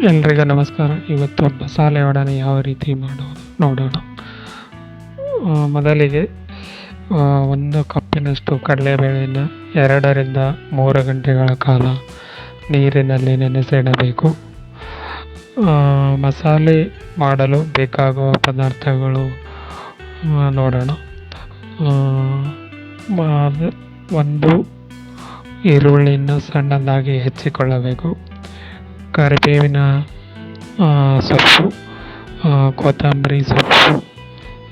ಎಲ್ರಿಗೂ ನಮಸ್ಕಾರ. ಇವತ್ತು ಮಸಾಲೆ ವಡೆನ ಯಾವ ರೀತಿ ಮಾಡೋದು ನೋಡೋಣ. ಮೊದಲಿಗೆ 1 ಕಪ್ಪಿನಷ್ಟು ಕಡಲೆಬೇಳೆಯನ್ನು 2ರಿಂದ 3 ಗಂಟೆಗಳ ಕಾಲ ನೀರಿನಲ್ಲಿ ನೆನೆಸಿಡಬೇಕು. ಮಸಾಲೆ ಮಾಡಲು ಬೇಕಾಗುವ ಪದಾರ್ಥಗಳು ನೋಡೋಣ. ಒಂದು ಈರುಳ್ಳಿಯನ್ನು ಸಣ್ಣದಾಗಿ ಹೆಚ್ಚಿಕೊಳ್ಳಬೇಕು. ಕರಿಬೇವಿನ ಸೊಪ್ಪು, ಕೊತ್ತಂಬರಿ ಸೊಪ್ಪು,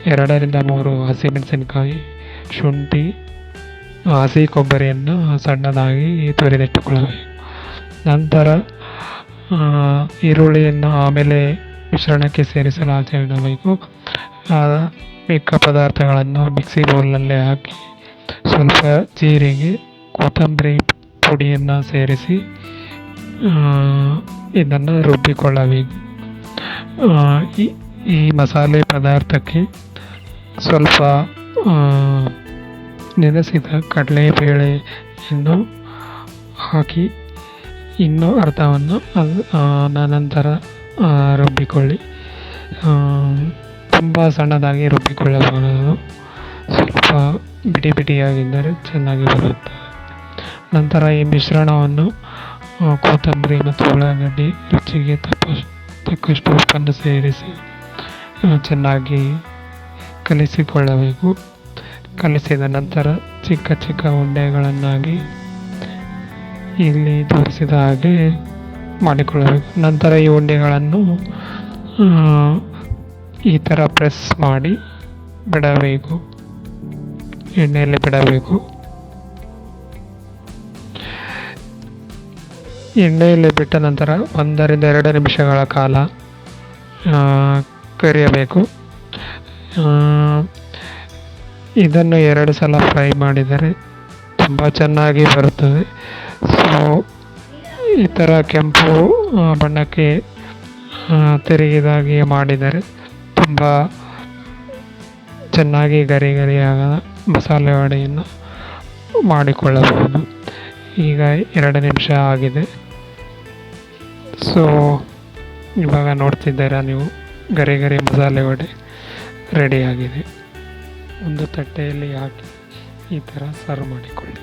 2ರಿಂದ 3 ಹಸಿಮೆಣಸಿನಕಾಯಿ, ಶುಂಠಿ, ಹಸಿ ಕೊಬ್ಬರಿಯನ್ನು ಸಣ್ಣದಾಗಿ ತುರಿದಿಟ್ಟುಕೊಳ್ಳಬೇಕು. ನಂತರ ಈರುಳ್ಳಿಯನ್ನು ಆಮೇಲೆ ಮಿಶ್ರಣಕ್ಕೆ ಸೇರಿಸಲು ಆಚೆ ಇಡಬೇಕು. ಮಿಕ್ಕ ಪದಾರ್ಥಗಳನ್ನು ಮಿಕ್ಸಿ ಬೌಲ್ನಲ್ಲಿ ಹಾಕಿ ಸ್ವಲ್ಪ ಜೀರಿಗೆ, ಕೊತ್ತಂಬರಿ ಪುಡಿಯನ್ನು ಸೇರಿಸಿ ಇದನ್ನು ರುಬ್ಬಿಕೊಳ್ಳಬೇಕು. ಈ ಮಸಾಲೆ ಪದಾರ್ಥಕ್ಕೆ ಸ್ವಲ್ಪ ನೆನೆಸಿದ ಕಡಲೆಬೇಳೆಯನ್ನು ಹಾಕಿ ಇನ್ನೂ ಅರ್ಧವನ್ನು ನಂತರ ರುಬ್ಬಿಕೊಳ್ಳಿ. ತುಂಬ ಸಣ್ಣದಾಗಿ ರುಬ್ಬಿಕೊಳ್ಳಬಾರದು, ಸ್ವಲ್ಪ ಬಿಡಿ ಬಿಡಿಯಾಗಿದ್ದರೆ ಚೆನ್ನಾಗಿ ಬರುತ್ತೆ. ನಂತರ ಈ ಮಿಶ್ರಣವನ್ನು ಕೊತ್ತಂಬರಿ ಮತ್ತು ಉಳ್ಳಾಗಡ್ಡಿ, ರುಚಿಗೆ ತಕ್ಕಷ್ಟು ಉಪ್ಪನ್ನು ಸೇರಿಸಿ ಚೆನ್ನಾಗಿ ಕಲಿಸಿಕೊಳ್ಳಬೇಕು. ಕಲಿಸಿದ ನಂತರ ಚಿಕ್ಕ ಚಿಕ್ಕ ಉಂಡೆಗಳನ್ನಾಗಿ ಇಲ್ಲಿ ತೋರಿಸಿದ ಹಾಗೆ ಮಾಡಿಕೊಳ್ಳಬೇಕು. ನಂತರ ಈ ಉಂಡೆಗಳನ್ನು ಈ ಥರ ಪ್ರೆಸ್ ಮಾಡಿ ಬಿಡಬೇಕು, ಎಣ್ಣೆಯಲ್ಲಿ ಬಿಡಬೇಕು. ಎಣ್ಣೆಯಲ್ಲಿ ಬಿಟ್ಟ ನಂತರ 1ರಿಂದ 2 ನಿಮಿಷಗಳ ಕಾಲ ಕರಿಯಬೇಕು. ಇದನ್ನು 2 ಸಲ ಫ್ರೈ ಮಾಡಿದರೆ ತುಂಬ ಚೆನ್ನಾಗಿ ಬರುತ್ತದೆ. ಸೊ ಈ ಥರ ಕೆಂಪು ಬಣ್ಣಕ್ಕೆ ತಿರುಗಿದಾಗಿ ಮಾಡಿದರೆ ತುಂಬ ಚೆನ್ನಾಗಿ ಗರಿಯಾದ ಮಸಾಲೆ ವಡೆಯನ್ನು ಮಾಡಿಕೊಳ್ಳಬಹುದು. ಈಗ 2 ನಿಮಿಷ ಆಗಿದೆ. ಸೊ ಇವಾಗ ನೋಡ್ತಿದ್ದೀರಾ ನೀವು, ಗರಿ ಮಸಾಲೆ ವಡೆ ರೆಡಿಯಾಗಿದೆ. ಒಂದು ತಟ್ಟೆಯಲ್ಲಿ ಹಾಕಿ ಈ ಥರ ಸರ್ವ್ ಮಾಡಿಕೊಳ್ಳಿ.